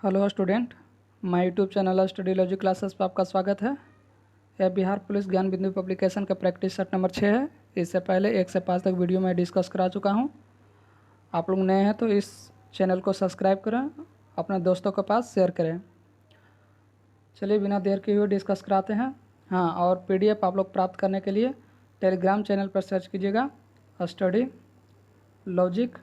Hello student, my YouTube channel study logy classes पर आपका स्वागत है। यह बिहार पुलिस ज्ञान बिंदु पब्लिकेशन का प्रैक्टिस सेट नंबर 6 है। इससे पहले 1 से 5 तक वीडियो में डिस्कस करा चुका हूं। आप लोग नए हैं तो इस चैनल को सब्सक्राइब करें, अपने दोस्तों के पास शेयर करें। चलिए बिना देर किए हुए डिस्कस कराते हैं। हाँ, और PDF आप लोग प्राप्त करने के लिए टेलीग्राम चैनल पर सर्च कीजिएगा स्टडी लॉजिक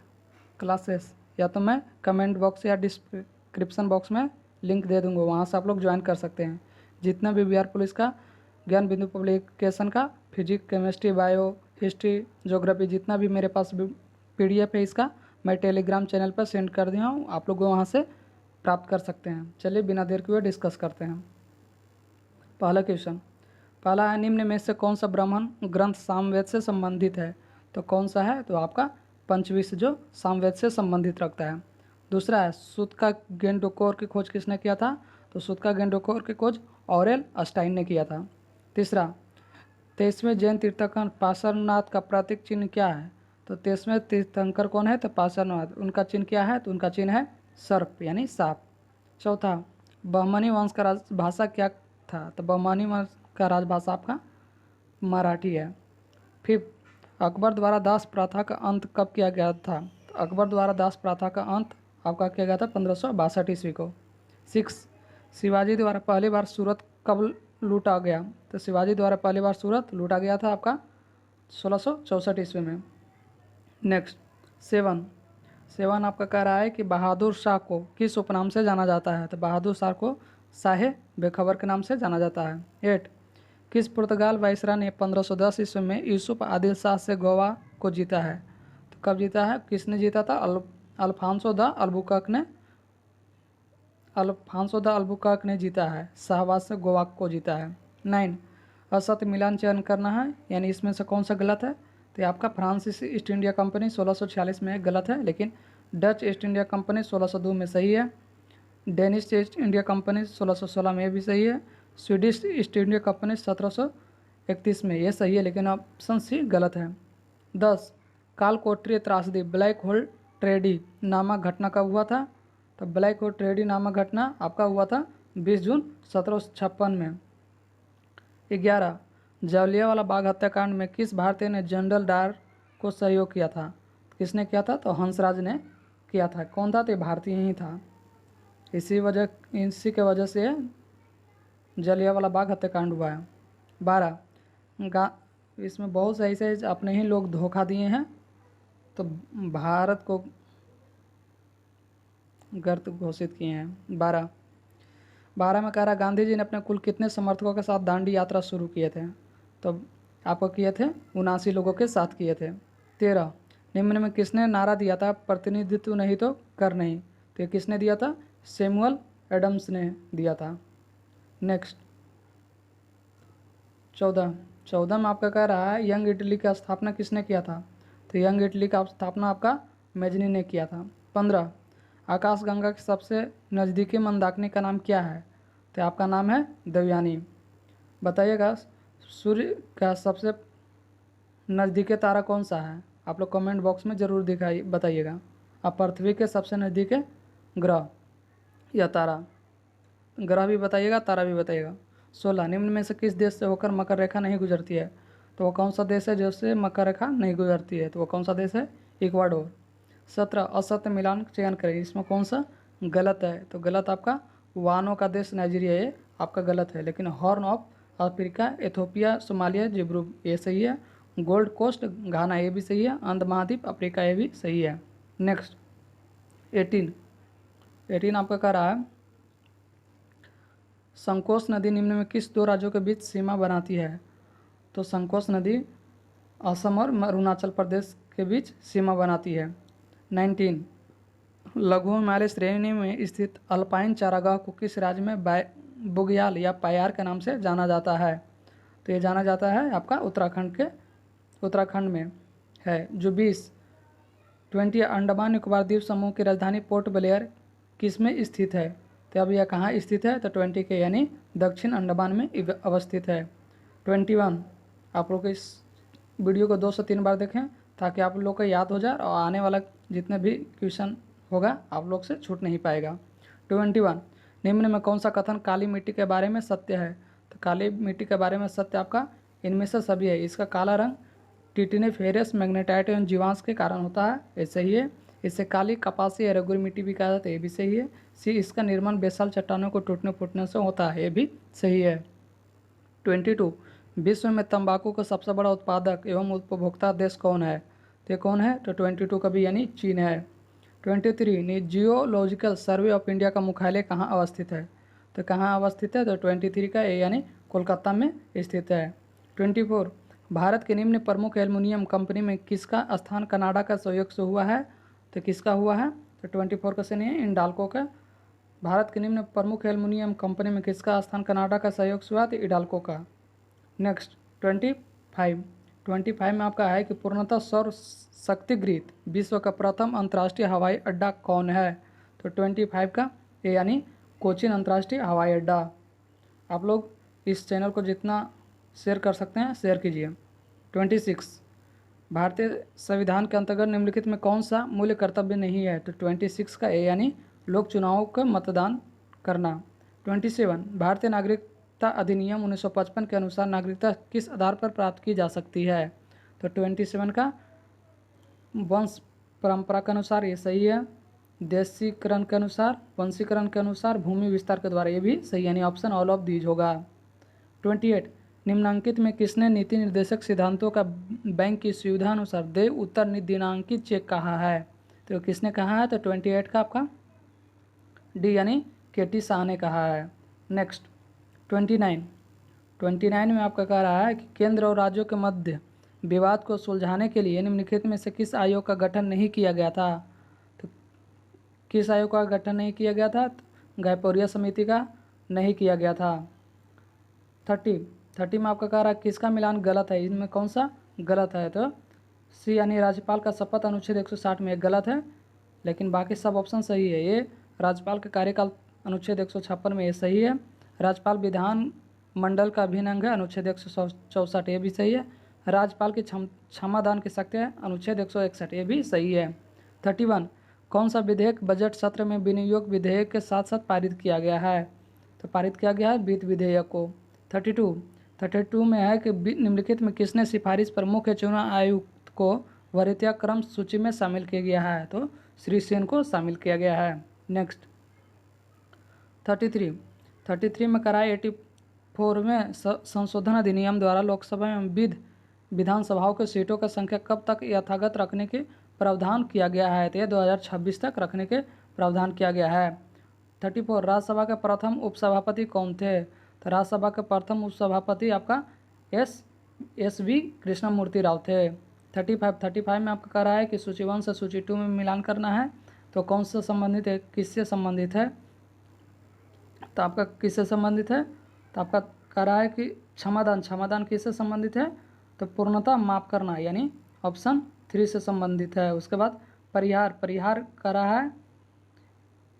क्लासेस, या तो मैं कमेंट बॉक्स या डिस्क्रिप्शन बॉक्स में लिंक दे दूंगा, वहाँ से आप लोग ज्वाइन कर सकते हैं। जितना भी बिहार पुलिस का ज्ञान बिंदु पब्लिकेशन का physics, chemistry, bio, history, geography जितना भी मेरे पास PDF है इसका मैं टेलीग्राम चैनल पर सेंड कर दिया हूँ, आप लोग वहाँ से प्राप्त कर सकते हैं। चलिए बिना देर किए डिस्कस करते हैं। पहला क्वेश्चन, पहला है निम्न में से कौन सा ब्राह्मण ग्रंथ सामवेद से संबंधित है? तो कौन सा है? तो आपका पंचविंश जो सामवेद से संबंधित रखता है। दूसरा है सूत का गेंडोकोर की खोज किसने किया था? तो सूत का गेंडोकोर की खोज ऑरेल अस्टाइन ने किया था। तीसरा, 23वें जैन तीर्थंकर पार्श्वनाथ का प्रतीक चिन्ह क्या है? तो 23वें तीर्थंकर कौन है? तो पार्श्वनाथ। उनका चिन्ह क्या है? तो उनका चिन्ह है सर्प यानी सांप। चौथा, बहमनी वंश का राजभाषा क्या था? तो बहमनी वंश का राजभाषा आपका मराठी है। फिफ्थ, अकबर द्वारा दास प्रथा का अंत कब किया गया था? तो अकबर द्वारा दास प्रथा का अंत आपका किया गया था 1562 ईस्वी को। सिक्स, शिवाजी द्वारा पहली बार सूरत कब लूटा गया? तो शिवाजी द्वारा पहली बार सूरत लूटा गया था आपका 1664 ईस्वी में। नेक्स्ट, सेवन, सेवन आपका कह रहा है कि बहादुर शाह को किस उपनाम से जाना जाता है? तो बहादुर शाह को शाहे बेखबर के नाम से जाना जाता है। 8, किस पुर्तगाल वायसराय ने 1510 ईस्वी में यूसुफ आदिल शाह से गोवा को जीता है? तो कब जीता है? किसने जीता था? अल्फांसो द अल्बुकर्क ने जीता है, शाहबाज से गोवा को जीता है। 9, असत्य मिलान चयन करना है, यानी इसमें से कौन सा गलत है? तो ये आपका फ्रांसीसी ईस्ट इंडिया कंपनी 1646 में गलत है, लेकिन डच ईस्ट इंडिया कंपनी 1602 में सही है। डेनिश ईस्ट इंडिया कंपनी 1616 में भी सही है। स्वीडिश ईस्ट इंडिया कंपनी 1731 में ये सही है, लेकिन ऑप्शन सी गलत है। 10, कालकोटरीय त्रासदी ब्लैक होल ट्रेडी नामक घटना कब हुआ था? तो ब्लैक होल ट्रेडी नामक घटना आपका हुआ था 20 जून 1756 में। 11, जलियांवाला बाग हत्याकांड में किस भारतीय ने जनरल डायर को सहयोग किया था? किसने किया था? तो हंसराज ने किया था। कौन था? तो भारतीय ही था। इसी के वजह से जलियांवाला बाग हत्याकांड हुआ है। 12, इसमें बहुत सही से अपने ही लोग धोखा दिए हैं, तो भारत को गलत घोषित किए हैं। 12 में कह रहा गांधी जी ने अपने कुल कितने समर्थकों के साथ दांडी यात्रा शुरू किए थे? तो आपको किए थे 79 लोगों के साथ किए थे। 13, निम्न में किसने नारा दिया था प्रतिनिधित्व नहीं तो कर नहीं? तो ये किसने दिया था? सैमुअल एडम्स ने दिया था। नेक्स्ट, 14 में आपका कह रहा है यंग इटली का स्थापना किसने किया था? तो यंग इटली का स्थापना आपका मेजनी ने किया था। 15, आकाशगंगा के सबसे नज़दीकी मंदाकिनी का नाम क्या है? तो आपका नाम है देवयानी। बताइएगा सूर्य का सबसे नज़दीकी तारा कौन सा है? आप लोग कमेंट बॉक्स में ज़रूर बताइएगा। अब पृथ्वी के सबसे नज़दीकी ग्रह या तारा, ग्रह भी बताइएगा, तारा भी बताइएगा। 16, निम्न में से किस देश से होकर मकर रेखा नहीं गुजरती है? तो वो कौन सा देश है जिससे मकर रेखा नहीं गुजरती है? तो वो कौन सा देश है? इक्वाडोर। 17, असत्य मिलान चयन करें, इसमें कौन सा गलत है? तो गलत आपका वानों का देश नाइजीरिया, ये आपका गलत है, लेकिन Horn of Africa, Ethiopia, Somalia, Djibouti ये सही है। गोल्ड कोस्ट घाना ये भी सही है। अंध महाद्वीप अफ्रीका ये भी सही है। नेक्स्ट, 18 आपका कह रहा है संकोच नदी निम्न में किस दो राज्यों के बीच सीमा बनाती है? तो संकोच नदी असम और अरुणाचल प्रदेश के बीच सीमा बनाती है। 19, लघु हिमालय श्रेणी में स्थित अल्पाइन चारागाह को किस राज्य में बुग्याल या पायार के नाम से जाना जाता है? तो ये जाना जाता है आपका उत्तराखंड में है। जो 20 अंडमान निकोबार द्वीप समूह की राजधानी पोर्ट ब्लेयर किस में स्थित है? तो अब यह कहाँ स्थित है? तो 20 के यानी दक्षिण अंडमान में अवस्थित है। 21, आप लोग इस वीडियो को 2 से 3 बार देखें ताकि आप लोग को याद हो जाए और आने वाला जितने भी क्वेश्चन होगा आप लोग से छूट नहीं पाएगा। 21 निम्न में कौन सा कथन काली मिट्टी के बारे में सत्य है? तो काली मिट्टी के बारे में सत्य आपका इनमें से सभी है। इसका काला रंग टिटिनिफेरस मैग्नेटाइट एवं जीवांश के कारण होता है, ये सही है। इसे काली कपासी या रेगुर मिट्टी भी कहा जाता है, ये भी सही है। सी इसका निर्माण बेसाल चट्टानों को टूटने फूटने से होता है, ये भी सही है। 22 विश्व में तंबाकू का सबसे बड़ा उत्पादक एवं उपभोक्ता देश कौन है? तो ये कौन है? तो 22 का भी यानी चीन है। 23 जियोलॉजिकल सर्वे ऑफ इंडिया का मुख्यालय कहाँ अवस्थित है? तो कहाँ अवस्थित है? तो 23 का ए यानी कोलकाता में स्थित है। 24 भारत के निम्न प्रमुख एल्युमिनियम कंपनी में किसका स्थान कनाडा का सहयोग से हुआ है? तो किसका हुआ है? तो 24 का से नहीं है, इंडाल्को का। भारत के निम्न प्रमुख एल्युमिनियम कंपनी में किसका स्थान कनाडा का सहयोग से हुआ? तो इंडाल्को का। नेक्स्ट 25 में आपका है कि पूर्णतः सौर शक्तिगृहित विश्व का प्रथम अंतर्राष्ट्रीय हवाई अड्डा कौन है? तो 25 का ए यानी कोचीन अंतर्राष्ट्रीय हवाई अड्डा। आप लोग इस चैनल को जितना शेयर कर सकते हैं शेयर कीजिए। 26 भारतीय संविधान के अंतर्गत निम्नलिखित में कौन सा मूल्य कर्तव्य नहीं है? तो 26 का ए यानी लोक चुनावों का मतदान करना। 27 भारतीय नागरिकता अधिनियम 1955 के अनुसार नागरिकता किस आधार पर प्राप्त की जा सकती है? तो 27 का वंश परंपरा के अनुसार, ये सही है। देशीकरण के अनुसार, वंशीकरण के अनुसार, भूमि विस्तार के द्वारा, ये भी सही यानी ऑप्शन ऑल ऑफ दीज होगा। 28 निम्नांकित में किसने नीति निर्देशक सिद्धांतों का बैंक की सुविधा अनुसार देय उत्तर दिनांकित चेक कहा है? तो किसने कहा है? तो 28 का आपका डी यानी केटी शाह ने कहा है। नेक्स्ट 29 में आपका कह रहा है कि केंद्र और राज्यों के मध्य विवाद को सुलझाने के लिए निम्नलिखित में से किस आयोग का गठन नहीं किया गया था? तो किस आयोग का गठन नहीं किया गया था? तो गायपोरिया समिति का नहीं किया गया था। 30 में आपका कह रहा है किसका मिलान गलत है? इनमें कौन सा गलत है? तो सी यानी राज्यपाल का शपथ अनुच्छेद 160 में गलत है, लेकिन बाकी सब ऑप्शन सही है। ये राज्यपाल का कार्यकाल अनुच्छेद 156 में ये सही है। राज्यपाल विधान मंडल का अभिन्न अंग है, अनुच्छेद 164, ये भी सही है। राज्यपाल की क्षमादान की शक्ति है, अनुच्छेद 161, ये भी सही है। 31 कौन सा विधेयक बजट सत्र में विनियोग विधेयक के साथ साथ पारित किया गया है? तो पारित किया गया है वित्त विधेयक को। 32 में है कि निम्नलिखित में किसने सिफारिश पर मुख्य चुनाव आयुक्त को वरीयता क्रम सूची में शामिल किया गया है? तो श्री सेन को शामिल किया गया है। नेक्स्ट 33 में कराए 84वें संशोधन अधिनियम द्वारा लोकसभा में विधानसभाओं के सीटों का संख्या कब तक यथावत रखने के प्रावधान किया गया है? तो यह 2026 तक रखने के प्रावधान किया गया है। 34 राज्यसभा के प्रथम उपसभापति कौन थे? तो राज्यसभा के प्रथम उपसभापति आपका एस वी कृष्णमूर्ति राव थे। 35 में आपका कह रहा है कि सूची 1 से सूची 2 में मिलान करना है, तो कौन से संबंधित है, किससे संबंधित है? तो आपका किससे संबंधित है? तो आपका कह रहा है कि क्षमादान किससे संबंधित है? तो पूर्णतः माफ करना यानी ऑप्शन 3 से संबंधित है। उसके बाद परिहार कह रहा है,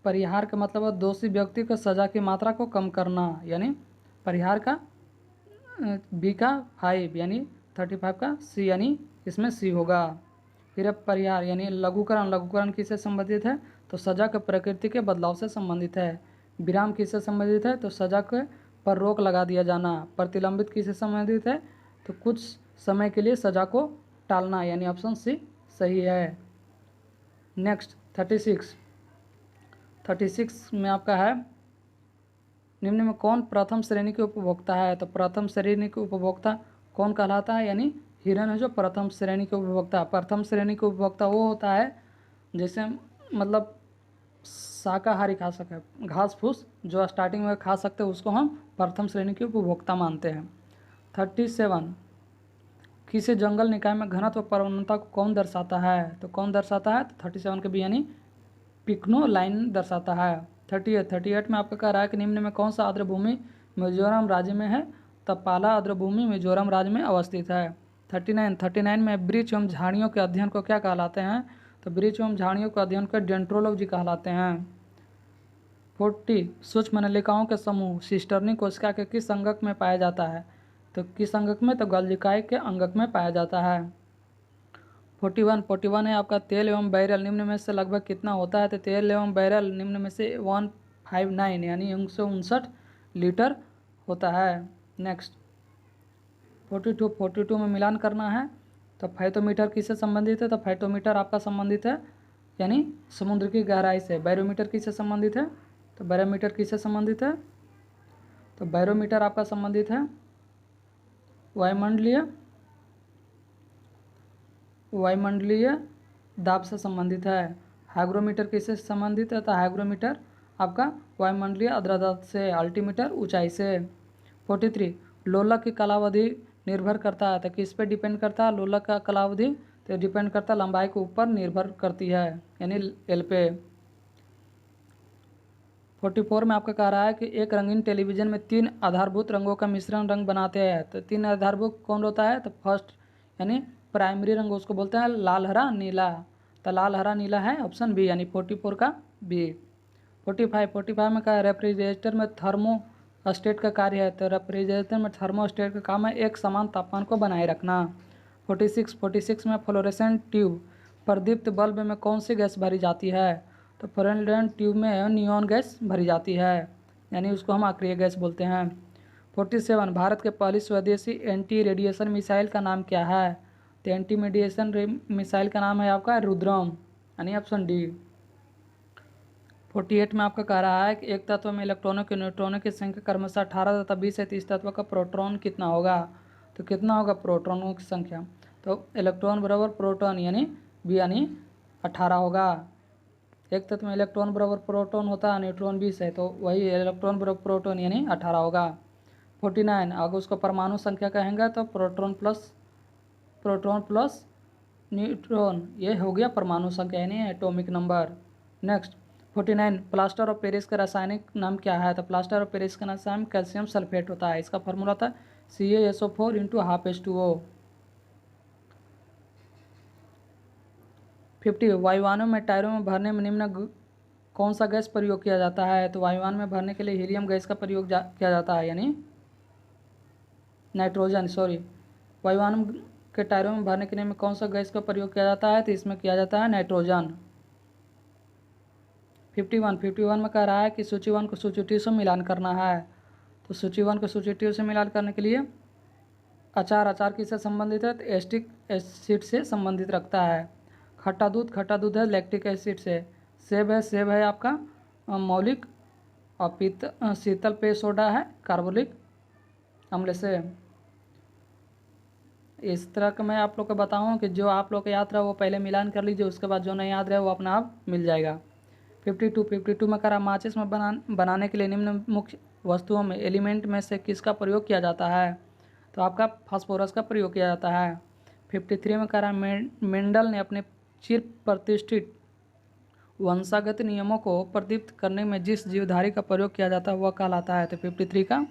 परिहार का मतलब है दोषी व्यक्ति को सजा की मात्रा को कम करना, यानी परिहार का बी का 5 यानी 35 का सी यानी इसमें सी होगा। फिर अब परिहार यानी लघुकरण किससे संबंधित है? तो सजा के प्रकृति के बदलाव से संबंधित है। विराम किससे संबंधित है? तो सजा के पर रोक लगा दिया जाना। प्रतिलंबित किससे संबंधित है? तो कुछ समय के लिए सजा को टालना, यानी ऑप्शन सी सही है। नेक्स्ट 36 में आपका है निम्न में कौन प्रथम श्रेणी के उपभोक्ता है? तो प्रथम श्रेणी के उपभोक्ता कौन कहलाता है? यानी हिरन है जो प्रथम श्रेणी के उपभोक्ता। प्रथम श्रेणी के उपभोक्ता वो होता है जैसे मतलब शाकाहारी खा सके, घास फूस जो स्टार्टिंग में खा सकते हैं उसको हम प्रथम श्रेणी के उपभोक्ता मानते हैं। 37 किसी जंगल निकाय में घनत्व प्रवणता को कौन दर्शाता है? तो कौन दर्शाता है? तो 37 के भी यानी पिकनो लाइन दर्शाता है। 38 में आपका कह रहा है कि निम्न में कौन सा आर्द्रभूमि मिजोरम राज्य में है? तब पाला आर्द्रभूमि मिजोरम राज्य में अवस्थित है। 39 में वृक्ष एवं झाड़ियों के अध्ययन को क्या कहलाते हैं? तो वृक्ष एवं झाड़ियों के अध्ययन को डेंट्रोलॉजी कहलाते हैं। 40 सूक्ष्म नलिकाओं के समूह सिस्टर्नी कोशिका के किस अंगक में पाया जाता है? तो किस अंगक में? तो गॉल्जिकाई के अंगक में पाया जाता है। 41 है आपका तेल एवं बैरल निम्न में से लगभग कितना होता है? तो तेल एवं बैरल निम्न में से 1 59 यानी 159 लीटर होता है। नेक्स्ट 42 में मिलान करना है तो फाइटोमीटर किससे संबंधित है? तो फाइटोमीटर आपका संबंधित है यानी समुद्र की गहराई से। बैरोमीटर किससे संबंधित है? तो बैरोमीटर किससे संबंधित है? तो बैरोमीटर आपका संबंधित है वायुमंडलीय दाब से संबंधित है। हाइग्रोमीटर किससे संबंधित है? तो हाइग्रोमीटर आपका वायुमंडलीय आर्द्रता से। अल्टीमीटर ऊंचाई से। 43 लोलक की कालावधि निर्भर करता है तो किस पे डिपेंड करता है? लोलक का कालावधि तो डिपेंड करता है लंबाई के ऊपर निर्भर करती है यानी एल पे। 44 में आपका कह रहा है कि एक रंगीन टेलीविजन में 3 आधारभूत रंगों का मिश्रण रंग बनाते हैं। तो 3 आधारभूत कौन होता है? तो फर्स्ट यानी प्राइमरी रंग उसको बोलते हैं लाल हरा नीला। तो लाल हरा नीला है ऑप्शन बी यानी 44 का बी। 45 में कहा रेफ्रिजरेटर में थर्मो स्टेट का कार्य है। तो रेफ्रिजरेटर में थर्मोस्टेट का काम है एक समान तापमान को बनाए रखना। 46 में फ्लोरेसेंट ट्यूब प्रदीप्त बल्ब में कौन सी गैस भरी जाती है? तो फ्लोरेसेंट ट्यूब में नियॉन गैस भरी जाती है यानी उसको हम अक्रिय गैस बोलते हैं। 47 भारत के पहली स्वदेशी एंटी रेडिएशन मिसाइल का नाम क्या है? तो एंटी रेडिएशन मिसाइल का नाम है आपका रुद्रम यानी ऑप्शन डी। 48 में आपका कह रहा है कि एक तत्व में इलेक्ट्रॉनों के न्यूट्रॉनों की संख्या क्रमशः 18 तथा 20 से 30 तत्व का प्रोटॉन कितना होगा? तो कितना होगा प्रोटॉनों की संख्या? तो इलेक्ट्रॉन बराबर प्रोटॉन यानी बी यानी 18 होगा। एक तत्व में इलेक्ट्रॉन बराबर प्रोटॉन होता है, न्यूट्रॉन 20 है तो वही इलेक्ट्रॉन बराबर प्रोटॉन यानी 18 होगा। 49 अगर उसको परमाणु संख्या कहेंगे तो प्रोटॉन प्लस न्यूट्रॉन ये हो गया परमाणु संख्या यानी atomic number. Next 49 plaster of Paris का रासायनिक नाम क्या है? तो प्लास्टर ऑफ पेरिस का नाम कैल्शियम सल्फेट होता है। इसका फॉर्मूला था CaSO4 × 12H2O। 50 वायुयानों में टायरों में भरने में निम्न कौन सा गैस प्रयोग किया जाता है? तो वायुयान में भरने के लिए हीलियम गैस का प्रयोग किया जाता है यानी नाइट्रोजन वायुयान के टायरों में भरने के लिए में कौन सा गैस का प्रयोग किया जाता है? तो इसमें किया जाता है नाइट्रोजन। 51 में कह रहा है कि सूची 1 को सूची 2 से मिलान करना है। तो सूची 1 को सूची 2 से मिलान करने के लिए अचार किससे संबंधित है? तो एस्टिक एसिड से संबंधित रखता है। खट्टा दूध है लैक्टिक एसिड से। सेब है आपका मौलिक और शीतल पेय सोडा है कार्बोलिक अम्ल से। इस तरह का मैं आप लोग को बताऊँ कि जो आप लोग को याद रहा वो पहले मिलान कर लीजिए, उसके बाद जो नहीं याद रहे वो अपना आप मिल जाएगा। 52 में करा माचिस में बनाने के लिए निम्न मुख्य वस्तुओं में एलिमेंट में से किसका प्रयोग किया जाता है? तो आपका फास्फोरस का प्रयोग किया जाता है। 53 में करा मेंडल ने अपने चिर प्रतिष्ठित वंशागत नियमों को प्रदीप्त करने में जिस जीवधारी का प्रयोग किया जाता है वह कहलाता है। तो 53 का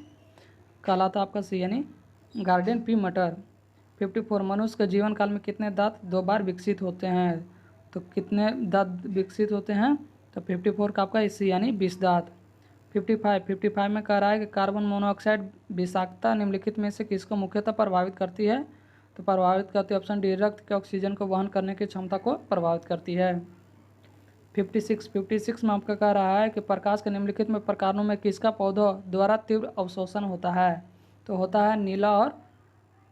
कहलाता आपका सी यानी गार्डन पी मटर। 54 मनुष्य के जीवन काल में कितने दांत 2 बार विकसित होते हैं? तो कितने दांत विकसित होते हैं? तो 54 का आपका सी यानी 20 दांत। 55 में कह रहा है कि कार्बन मोनोऑक्साइड विषाक्तता निम्नलिखित में से किसको मुख्यतः प्रभावित करती है? तो प्रभावित करती है ऑप्शन डी रक्त के ऑक्सीजन को वहन करने की क्षमता को प्रभावित करती है। 56 में आपका कह रहा है कि प्रकाश के निम्नलिखित में प्रकारों में किसका पौधों द्वारा तीव्र अवशोषण होता है? तो होता है नीला और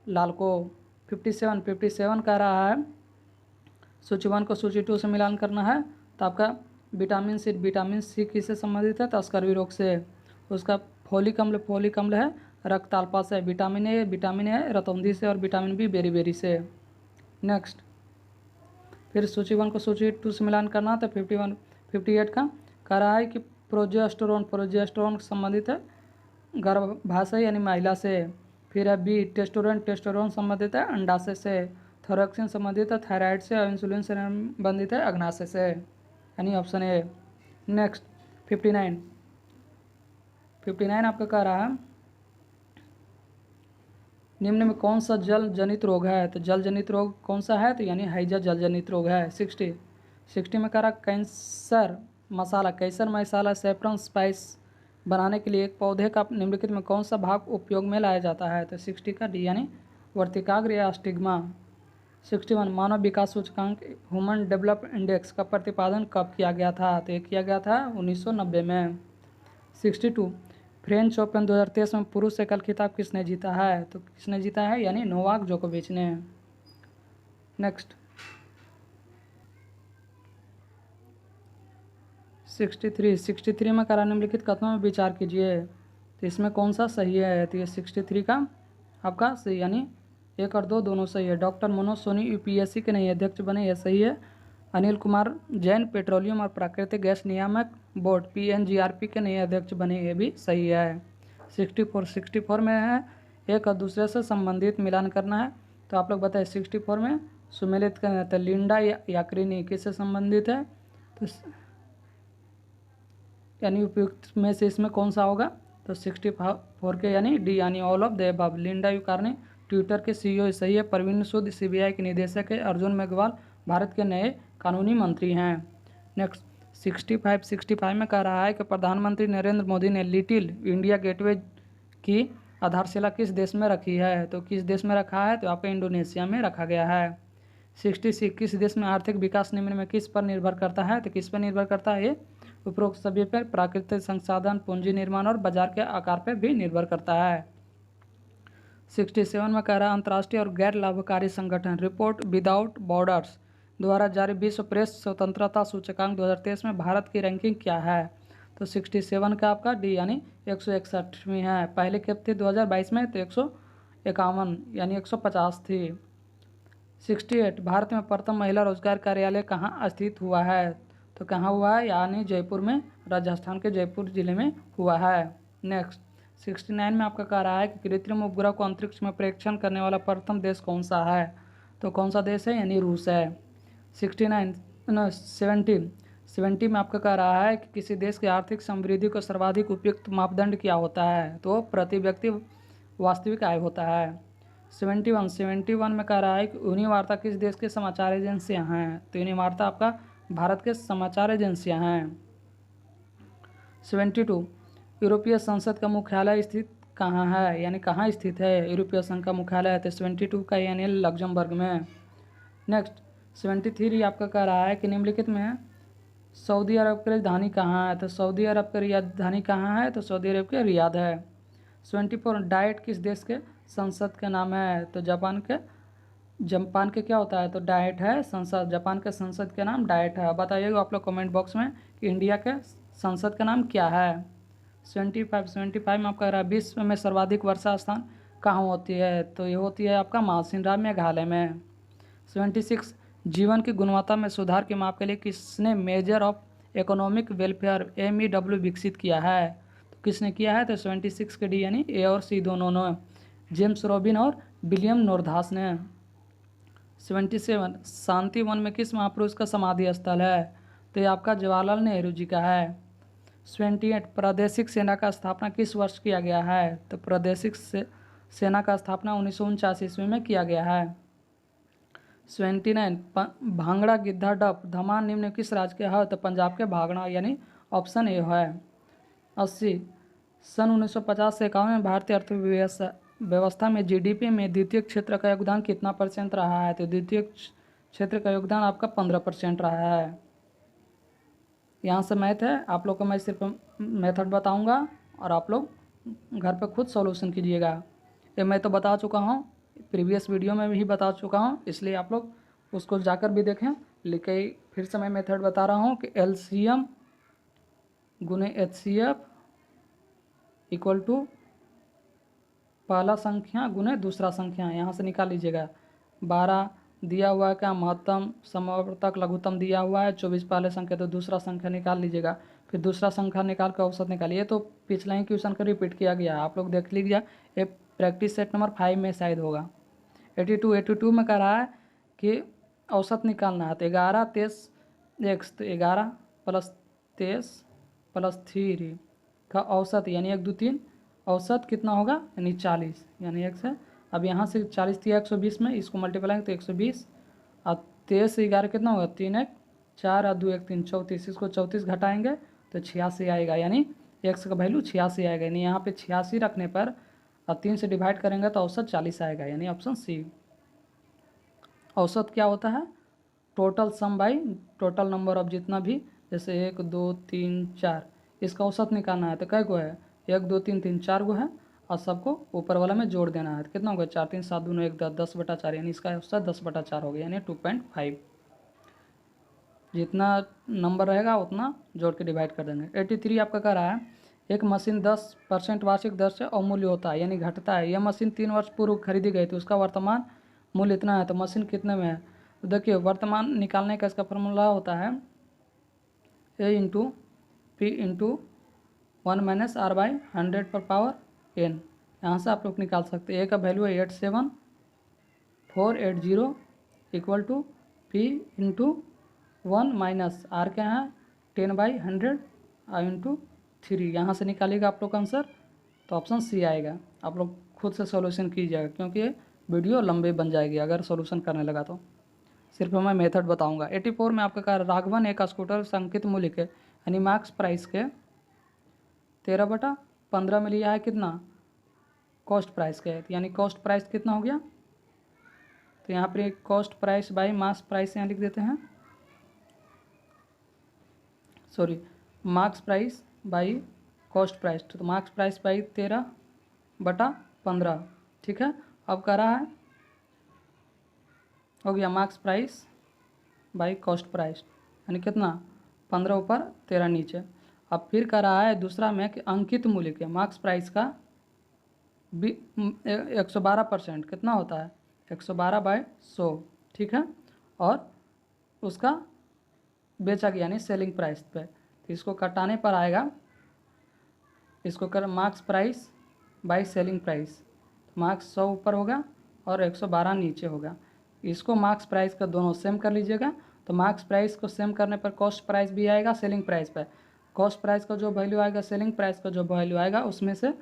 लाल को। 57 कह रहा है सूची 1 को सूची 2 से मिलान करना है तो आपका विटामिन सी किससे संबंधित है? तो स्कर्वी रोग से। उसका फोलिक अम्ल है रक्ताल्पा से। विटामिन ए रतौंधी से और विटामिन बी बेरी से। नेक्स्ट फिर सूची 1 को सूची 2 से मिलान करना तो 58 का कह रहा है कि प्रोजेस्टेरोन संबंधित है गर्भाशय यानी महिला से। फिर है बी टेस्टोस्टेरोन संबंधित है अंडाशय से। थायरॉक्सिन संबंधित है थायराइड से और इंसुलिन से संबंधित है अग्नाशय से यानी ऑप्शन ए। नेक्स्ट 59 आपका कह रहा है निम्न में कौन सा जल जनित रोग है? तो जल जनित रोग कौन सा है? तो यानी हैजा जल जनित रोग है। 60 में कह रहा कैंसर मसाला सैफरन स्पाइस बनाने के लिए एक पौधे का निम्नलिखित में कौन सा भाग उपयोग में लाया जाता है? तो 60 का डी यानी वर्तिकाग्र या स्टिग्मा। 61 मानव विकास सूचकांक ह्यूमन डेवलपमेंट इंडेक्स का प्रतिपादन कब किया गया था? तो ये किया गया था 1990 में। 62 फ्रेंच ओपन 2023 में पुरुष एकल खिताब किसने जीता है? तो किसने जीता है? यानी नोवाक जोकोविच ने। नेक्स्ट 63 में करा निम्नलिखित कथनों में विचार कीजिए। तो इसमें कौन सा सही है? तो ये 63 का आपका सही, यानी 1 और 2 दोनों सही है। डॉक्टर मनोज सोनी यूपीएससी के नए अध्यक्ष बने, यह सही है। अनिल कुमार जैन पेट्रोलियम और प्राकृतिक गैस नियामक बोर्ड पीएनजीआरपी के नए अध्यक्ष बने, ये भी सही है। 64 में है एक और दूसरे से संबंधित मिलान करना है। तो आप लोग बताएं 64 में सुमेलित करना है, तो लिंडा याक्रिनी किससे संबंधित है? तो यानी उपयुक्त में से इसमें कौन सा होगा? तो 64 के यानी डी, यानी all of the above. Linda Yaccarino Twitter के सीईओ सही है। प्रवीण सूद सीबीआई के निदेशक है। अर्जुन मेघवाल भारत के नए कानूनी मंत्री हैं। नेक्स्ट 65 में कह रहा है कि प्रधानमंत्री नरेंद्र मोदी ने लिटिल इंडिया गेटवे की आधारशिला किस देश में रखी है? तो किस देश में रखा है? तो आपका इंडोनेशिया में रखा गया है। 66 किस देश में आर्थिक विकास निम्न में किस पर निर्भर करता है? तो किस पर निर्भर करता है? ये उपरोक्त सभी पर प्राकृतिक संसाधन, पूंजी निर्माण और बाजार के आकार पर भी निर्भर करता है। 67 में कह रहा है अंतर्राष्ट्रीय और गैर लाभकारी संगठन रिपोर्ट विदाउट बॉर्डर्स द्वारा जारी विश्व प्रेस स्वतंत्रता सूचकांक 2023 में भारत की रैंकिंग क्या है? तो 67 का आपका डी, यानी 161वीं है। पहले कब थी 2022 में? तो 151 यानी 150 थी। 68 भारत में प्रथम महिला रोजगार कार्यालय कहाँ स्थित हुआ है? तो कहाँ हुआ है? यानी जयपुर में, राजस्थान के जयपुर जिले में हुआ है। नेक्स्ट 69 में आपका कह रहा है कि कृत्रिम उपग्रह को अंतरिक्ष में परीक्षण करने वाला प्रथम देश कौन सा है? तो कौन सा देश है? यानी रूस है। 70 में आपका कह रहा है कि किसी देश की आर्थिक समृद्धि को सर्वाधिक उपयुक्त मापदंड क्या होता है? तो प्रति व्यक्ति वास्तविक आय होता है। 71 में कह रहा है कि यूनिवार्ता किस देश की समाचार एजेंसियां हैं? तो यूनिवार्ता आपका भारत के समाचार एजेंसियां हैं। 72 यूरोपीय संसद का मुख्यालय स्थित कहाँ है? यानी कहाँ स्थित है यूरोपीय संघ का मुख्यालय? तो 72 का, यानी लग्जमबर्ग में। नेक्स्ट 73 आपका कह रहा है कि निम्नलिखित में सऊदी अरब की राजधानी कहाँ है? तो सऊदी अरब की राजधानी कहाँ है? तो सऊदी अरब के रियाद है। 74 डाइट किस देश के संसद का नाम है? तो जापान के क्या होता है? तो डाइट है संसद। जापान के संसद का नाम डाइट है। बताइएगा आप लोग कमेंट बॉक्स में कि इंडिया के संसद का नाम क्या है। 75 में आपका रहा विश्व में सर्वाधिक वर्षा स्थान कहाँ होती है? तो ये होती है आपका माउसिनराम मेघालय में। 76 जीवन की गुणवत्ता में सुधार के माप के लिए किसने measure of economic welfare MEW विकसित किया है? तो किसने किया है? तो 76 के डी, यानी ए और सी दोनों ने, जेम्स रॉबिन और विलियम नोरधास ने। 77 शांति वन में किस महापुरुष का समाधि स्थल है? तो ये आपका जवाहरलाल नेहरू जी का है। 78 प्रादेशिक सेना का स्थापना किस वर्ष किया गया है? तो प्रादेशिक सेना का स्थापना 1949 ईस्वी में किया गया है। 79 भांगड़ा, गिद्धा, डप, धमान निम्न किस राज्य के है? तो पंजाब के भांगड़ा, यानी ऑप्शन ए है। 80 सन 1950 से 51 में भारतीय अर्थव्यवस्था में GDP में द्वितीय क्षेत्र का योगदान कितना % रहा है? तो द्वितीय क्षेत्र का योगदान आपका 15% रहा है। यहाँ से मैथ है, आप लोग को मैं सिर्फ मेथड बताऊँगा और आप लोग घर पर खुद सॉल्यूशन कीजिएगा। ये मैं तो बता चुका हूँ, प्रीवियस वीडियो में भी बता चुका हूँ, इसलिए आप लोग उसको जाकर भी देखें। लेकिन फिर से मैं मेथड बता रहा हूँ कि LCM गुने HCF इक्वल टू पहला संख्या गुने दूसरा संख्या। यहाँ से निकाल लीजिएगा। 12 दिया हुआ है क्या? महत्तम, समवर्तक, लघुत्तम दिया हुआ है। 24 पहले संख्या, तो दूसरा संख्या निकाल लीजिएगा। फिर दूसरा संख्या निकाल कर औसत निकालिए। तो पिछला ही क्वेश्चन का रिपीट किया गया, आप लोग देख लीजिए। ये प्रैक्टिस सेट नंबर 5 में शायद होगा। 82 में कह रहा है कि औसत निकालना है। तो 11 23 x, तो 11 + 23 + 3 का औसत, यानी 1 2 3, औसत कितना होगा? यानी 40, यानी 1 है। अब यहाँ से 40 थी 120 में, इसको मल्टीप्लाई तो 120 और 23 से 11 कितना होगा? 3 1 4 और 2 1 3 34, इसको 34 घटाएंगे तो 86 आएगा, यानी x का वैल्यू 86 आएगा। यानी यहाँ पे 86 रखने पर और 3 से डिवाइड करेंगे तो औसत 40 आएगा, यानी ऑप्शन सी। औसत क्या होता है? Total sum by total number of जितना भी, जैसे 1 2 3 4, इसका औसत निकालना है तो कै गो है, 1 2 3 3 4 गो है और सबको ऊपर वाला में जोड़ देना है। तो कितना हो गया, 4 3 7 2 9 1 10, 10/4 यानी इसका औसत 10/4 हो गया यानी 2.5। जितना नंबर रहेगा उतना जोड़ के डिवाइड कर देंगे। 83 आपका कह रहा है एक मशीन 10% वार्षिक दर से अवमूल्य होता है यानी घटता है। यह मशीन 3 वर्ष पूर्व खरीदी गई थी, उसका वर्तमान मूल्य इतना है, तो मशीन कितने में है। तो देखिए वर्तमान निकालने का इसका फॉर्मूला होता है A into P into 1 - R/100 पर पावर n। यहाँ से आप लोग निकाल सकते हैं। ए का वैल्यू है 87480 equal to P into 1 - R क्या है 10/100 इंटू 3। यहाँ से निकालिएगा आप लोग आंसर, तो ऑप्शन सी आएगा। आप लोग खुद से सॉल्यूशन कीजिएगा क्योंकि ये वीडियो लंबी बन जाएगी अगर सॉल्यूशन करने लगा तो। सिर्फ मैं मेथड बताऊंगा। 84 में आपका कहा राघवन एक स्कूटर संकित मूल्य के यानी मार्क्स प्राइस के 13/15 में लिया है, कितना कॉस्ट प्राइस के, यानी कॉस्ट प्राइस कितना हो गया। तो यहाँ पर cost price by mass price यहाँ लिख देते हैं, sorry marks price by cost price. तो मार्क्स प्राइस बाई 13/15, ठीक है। अब कह रहा है हो गया marks price by cost price यानी कितना 15 ऊपर 13 नीचे। अब फिर कह रहा है दूसरा में कि अंकित मूल्य के मार्क्स प्राइस का 112% कितना होता है 112/100, ठीक है। और उसका बेचा गया यानी सेलिंग प्राइस पे, तो इसको कटाने पर आएगा, इसको कर marks price by selling price. Marks 100 ऊपर होगा और 112 नीचे होगा। इसको मार्क्स प्राइस का दोनों सेम कर लीजिएगा। तो मार्क्स प्राइस को सेम करने पर कॉस्ट प्राइस भी आएगा सेलिंग प्राइस पर। कॉस्ट प्राइस का जो वैल्यू आएगा सेलिंग प्राइस का जो वैल्यू आएगा उसमें से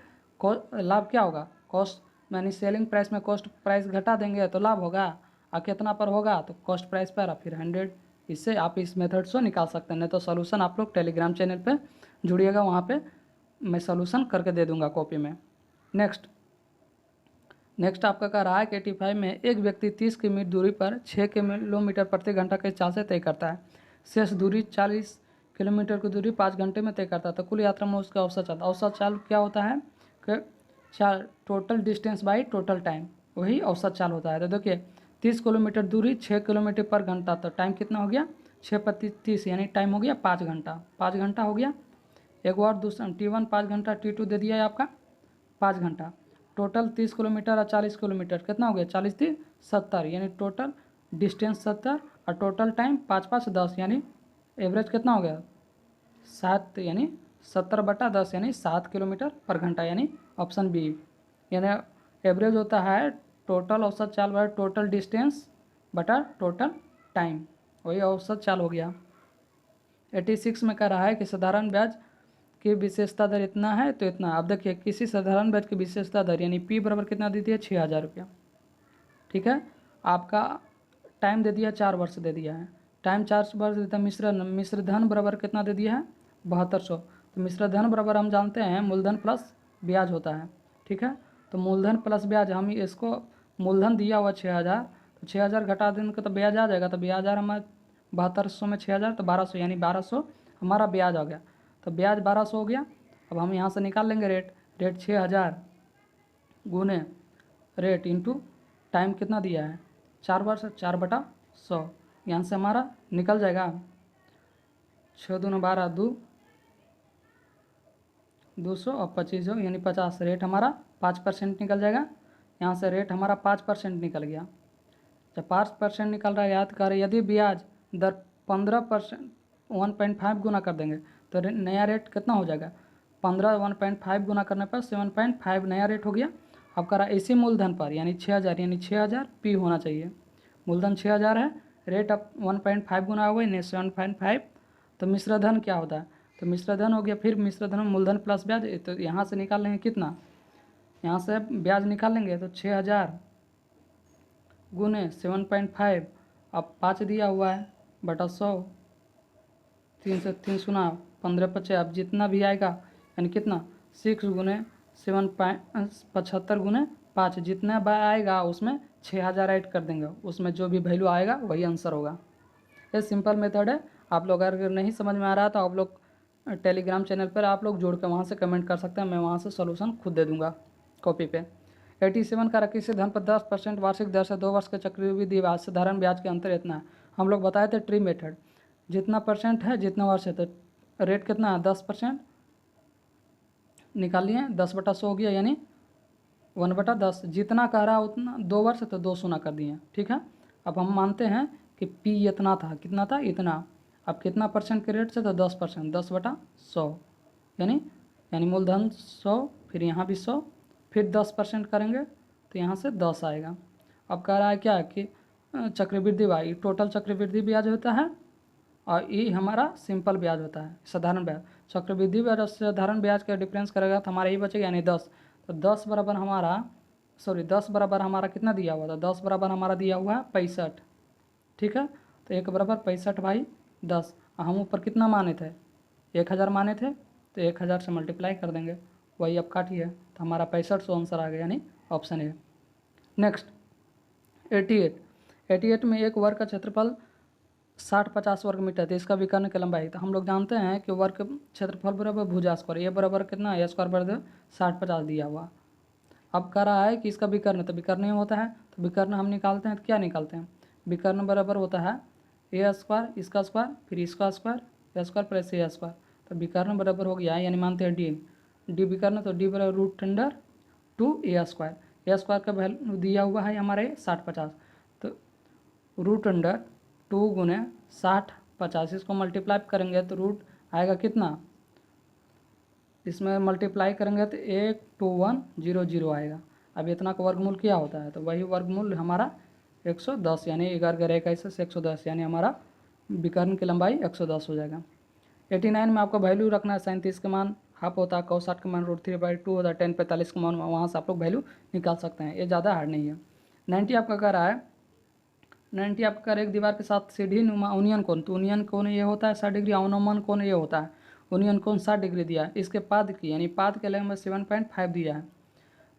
लाभ क्या होगा, कॉस्ट यानी सेलिंग प्राइस में कॉस्ट प्राइस घटा देंगे तो लाभ होगा। और कितना पर होगा, तो कॉस्ट प्राइस पर और फिर 100। इससे आप इस मेथड से निकाल सकते हैं। नहीं तो सोल्यूशन आप लोग टेलीग्राम चैनल पे जुड़िएगा, वहाँ पे मैं सोल्यूशन करके दे दूंगा कॉपी में। नेक्स्ट आपका कह रहा है कि 85 में एक व्यक्ति 30 किमी दूरी पर 6 किलोमीटर प्रति घंटा के चाल से तय करता है। शेष दूरी 40 किलोमीटर की दूरी 5 घंटे में तय करता है। तो कुल यात्रा में उसका औसत चाल, औसत चाल क्या होता है कि total distance by total time, वही औसत चाल होता है। तो देखिए 30 किलोमीटर दूरी 6 किलोमीटर पर घंटा, तो टाइम कितना हो गया 6 × 30 यानी टाइम हो गया 5 घंटा। 5 घंटा हो गया। एक और दूसरा T1 5 घंटा, T2 दे दिया है आपका 5 घंटा। टोटल 30 किलोमीटर और 40 किलोमीटर कितना हो गया 40 3 70 यानी टोटल डिस्टेंस 70 और टोटल टाइम 5 5 10 यानी एवरेज कितना हो गया 7 यानी 70/10 यानी 7 किलोमीटर पर घंटा यानी ऑप्शन बी। यानी एवरेज होता है टोटल औसत चाल बटा टोटल डिस्टेंस बटा टोटल टाइम, वही औसत चाल हो गया। 86 में कह रहा है कि साधारण ब्याज की विशेषता दर इतना है तो इतना। अब देखिए किसी साधारण ब्याज की विशेषता दर यानी पी बराबर कितना दे दिया 6000 रुपया, ठीक है। आपका टाइम दे दिया 4 वर्ष दे दिया है, टाइम 4 वर्ष देता है। मिश्र धन बराबर कितना दे दिया है 7200। तो मिश्र धन बराबर हम जानते हैं मूलधन प्लस ब्याज होता है, ठीक है। तो मूलधन प्लस ब्याज, हम इसको मूलधन दिया हुआ 6000, तो 6000 घटा देंगे तो ब्याज आ जाएगा। तो ब्याज आ रहा हमारा 7200 में 6000 तो 1200 यानी 1200 हमारा ब्याज आ गया। तो ब्याज 1200 हो गया। अब हम यहाँ से निकाल लेंगे रेट 6000 गुने रेट इंटू टाइम कितना दिया है 4 वर्ष 4/100। यहाँ से हमारा निकल जाएगा 6 दूना 12 200 और 25 यानी 50। रेट हमारा 5% निकल जाएगा। यहाँ से रेट हमारा 5% निकल गया। जब 5% निकल रहा है याद करें, यदि ब्याज दर 15% 1.5 गुना कर देंगे तो नया रेट कितना हो जाएगा 15 1.5 गुना करने पर 7.5 नया रेट हो गया। अब करा इसी मूलधन पर यानी 6000 यानी 6000 पी होना चाहिए। मूलधन 6000 है, रेट अब 1.5 गुना हो गई यानी 7.5। तो मिश्रधन क्या होता है, तो मिश्रधन हो गया फिर मिश्रधन मूलधन प्लस ब्याज। तो यहाँ से निकाल लेंगे कितना, यहाँ से ब्याज निकाल लेंगे तो 6000 गुने 7.5 अब 5 दिया हुआ है बटा 100, 3 से 3 सुना 15 × 5। अब जितना भी आएगा यानी कितना 6 गुने 75 गुने 5, जितना आएगा उसमें 6000 ऐड कर देंगे, उसमें जो भी वैल्यू आएगा वही आंसर होगा। ये सिंपल मेथड है। आप लोग अगर नहीं समझ में आ रहा तो आप लोग टेलीग्राम चैनल पर आप लोग जोड़ के वहाँ से कमेंट कर सकते हैं, मैं वहाँ से सॉल्यूशन खुद दे दूँगा कॉपी पे। 87 का रखी से धन पर 10% वार्षिक दर से 2 वर्ष के चक्रवृद्धि ब्याज साधारण ब्याज के अंतर इतना है। हम लोग बताए थे ट्री मेथड, जितना परसेंट है जितना वर्ष है, तो रेट कितना है 10% निकाल लिए, 10/100 हो गया, यानी 1/10। जितना कह रहा है उतना 2 वर्ष है तो 2 गुना कर दिए, ठीक है। अब हम मानते हैं कि पी इतना था, कितना था इतना, अब कितना परसेंट के रेट से, तो 10%, 10/100 यानी मूलधन 100, फिर यहाँ भी 100, फिर 10% करेंगे तो यहाँ से 10 आएगा। अब कह रहा है क्या कि चक्रवृद्धि ब्याज, टोटल चक्रवृद्धि ब्याज होता है और ये हमारा सिंपल ब्याज होता है, साधारण ब्याज। चक्रवृद्धि ब्याज और साधारण ब्याज का डिफरेंस करेगा तो हमारा ये बचेगा, यानी 10। तो 10 बराबर हमारा कितना दिया हुआ था, 10 बराबर हमारा दिया हुआ है 65, ठीक है। तो 1 बराबर 65/10। हम ऊपर कितना माने थे, 1000 माने थे, तो 1000 से मल्टीप्लाई कर देंगे, वही अब काटिए, तो हमारा 6500 आंसर आ गया, यानी ऑप्शन ए। नेक्स्ट 88 में एक वर्ग का क्षेत्रफल 60-50 वर्ग मीटर, तो इसका विकर्ण की लंबाई, तो हम लोग जानते हैं कि वर्ग क्षेत्रफल बराबर भुजा स्क्वायर, ये बराबर कितना है, स्क्वायर बराबर 60-50 दिया हुआ। अब कह रहा है कि इसका विकर्ण, तो विकर्ण ही होता है, तो विकर्ण हम निकालते हैं, तो क्या निकालते हैं, विकर्ण बराबर होता है ए स्क्वायर, इसका स्क्वायर, फिर इसका स्क्वायर, ए स्क्वायर प्लस ए स्क्वायर, तो विकर्ण बराबर हो गया, यानी मानते हैं डी विकर्ण, तो डी बराबर √2 ए स्क्वायर का वैल्यू दिया हुआ है हमारे 60-50, तो √2 गुने 60-50, इसको मल्टीप्लाई करेंगे तो रूट आएगा कितना, इसमें मल्टीप्लाई करेंगे तो 12100 आएगा। अब इतना का वर्गमूल क्या होता है, तो वही वर्गमूल हमारा 110, यानी 11 से 110, यानी हमारा विकर्ण की लंबाई 110 हो जाएगा। 89 में आपको वैल्यू रखना है, 37 का मान हाफ होता है, cos 60 का मान √3/2 होता है, tan 45 का मान, वहाँ से आप लोग वैल्यू निकाल सकते हैं, ये ज़्यादा हार्ड नहीं है। 90 आपका कह रहा है, 90 आपका कह रहा है एक दीवार के साथ सीढ़ी नुमा ओनियन कोण, तो ओनियन कोण ये होता है 60 डिग्री, अवनमन कोण ये होता है, ओनियन कोण 60 डिग्री दिया है, इसके पाद की यानी पाद के लंबाई 7.5 दिया है,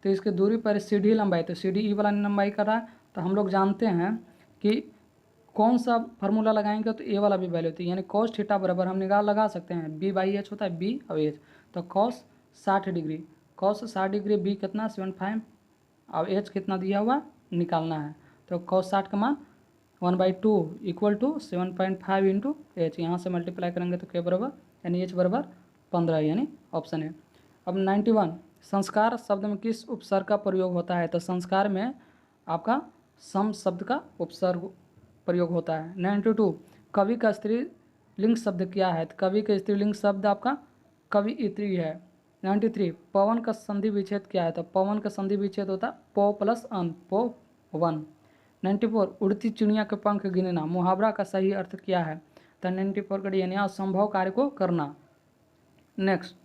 तो इसके दूरी पर सीढ़ी लंबाई, तो सीढ़ी ई वाला लंबाई कर रहा है, तो हम लोग जानते हैं कि कौन सा फार्मूला लगाएंगे तो ए वाला भी वैल्यू होती है, यानी cos थीटा बराबर हम निकाल लगा सकते हैं, B/H होता है, B और H, तो cos 60 डिग्री B कितना 75 और H कितना दिया हुआ निकालना है, तो cos 60 का मान 1/2 = 7.5 इंटू H, यहाँ से मल्टीप्लाई करेंगे तो K बराबर यानी H बराबर 15, यानी ऑप्शन है। अब 91 संस्कार शब्द में किस उपसर्ग का प्रयोग होता है, तो संस्कार में आपका सम शब्द का उपसर्ग प्रयोग होता है। 92 कवि का स्त्रीलिंग शब्द क्या है, तो कवि का स्त्रीलिंग शब्द आपका कवियत्री है। 93 पवन का संधि विच्छेद क्या है, तो पवन का संधि विच्छेद होता है पो प्लस अन, पवन। 94 उड़ती चिड़िया के पंख गिनना, मुहावरा का सही अर्थ क्या है, तो 94 का यानी असंभव कार्य को करना। नेक्स्ट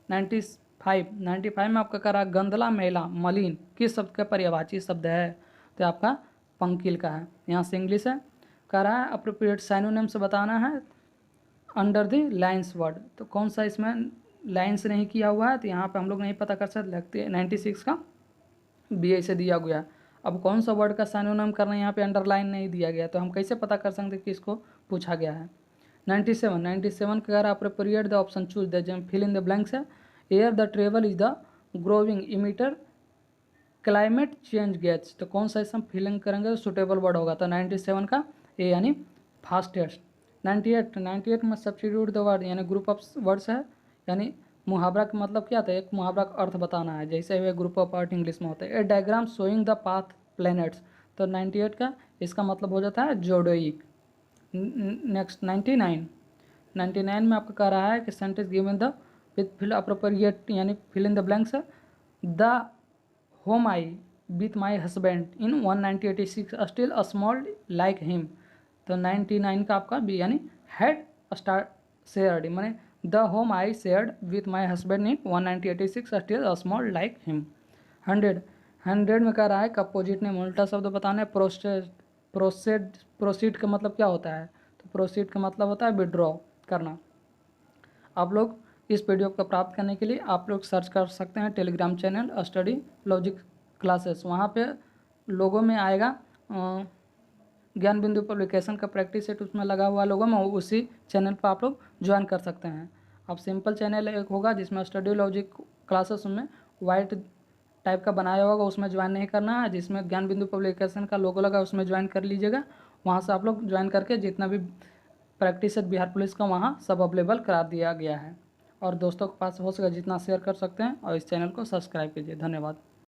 95 में आपका कह रहा है गंदला मैला मलिन किस शब्द का पर्यायवाची शब्द है, तो आपका पंकिल का है, यहाँ से इंग्लिश है। कह रहा है अप्रोप्रिएट साइनोनिम से बताना है अंडर द लाइन्स वर्ड, तो कौन सा इसमें लाइन्स नहीं किया हुआ है, तो यहाँ पे हम लोग नहीं पता कर सकते, लगते 96 का BI से दिया गया है। अब कौन सा वर्ड का साइनोनिम करना, यहाँ पे अंडरलाइन नहीं दिया गया, तो हम कैसे पता कर सकते कि इसको पूछा गया है। 97 कह रहा है appropriate the option choose the fill in the blanks है, air the travel is the growing emitter climate change gas, तो कौन सा इसमें फिलिंग करेंगे तो सुटेबल वर्ड होगा, तो 97 का ए यानी फास्टेस्ट। 98 में सब्स्टिट्यूट द वर्ड यानी ग्रुप ऑफ वर्ड्स है, यानी मुहावरा का मतलब क्या था, एक मुहावरा का अर्थ बताना है, जैसे वे ग्रुप ऑफ वर्ड इंग्लिश में होता है। A diagram showing the path planets, तो 98 का इसका मतलब हो जाता है जोडोइक। नेक्स्ट 99 में आपका कह रहा है कि sentence given the with fill appropriate यानी फिल इन द ब्लैंक्स है, the home I with my husband in 1986 still a small like him, तो 99 का आपका बी यानी हैड स्टार्ट शेयर्ड, माने the home I shared with my husband in 1986 still a small like him. 100 में कह रहा है कि अपोजिट ने उल्टा शब्द बताना है। प्रोसीड का मतलब क्या होता है, तो प्रोसीड का मतलब होता है विड्रॉ करना। आप लोग इस वीडियो को प्राप्त करने के लिए आप लोग सर्च कर सकते हैं Telegram channel study logic classes, वहाँ पे लोगों में आएगा ज्ञान बिंदु पब्लिकेशन का प्रैक्टिस सेट उसमें लगा हुआ लोगों में, उसी चैनल पर आप लोग ज्वाइन कर सकते हैं। अब सिंपल चैनल एक होगा जिसमें स्टडी लॉजिक क्लासेस में वाइट टाइप का बनाया होगा, उसमें ज्वाइन नहीं करना है। जिसमें ज्ञान बिंदु पब्लिकेशन का लोगो लगा उसमें ज्वाइन कर लीजिएगा। वहाँ से आप लोग ज्वाइन करके जितना भी प्रैक्टिस है बिहार पुलिस का वहाँ सब अवेलेबल करा दिया गया है। और दोस्तों के पास हो सके जितना शेयर कर सकते हैं और इस चैनल को सब्सक्राइब कीजिए। धन्यवाद।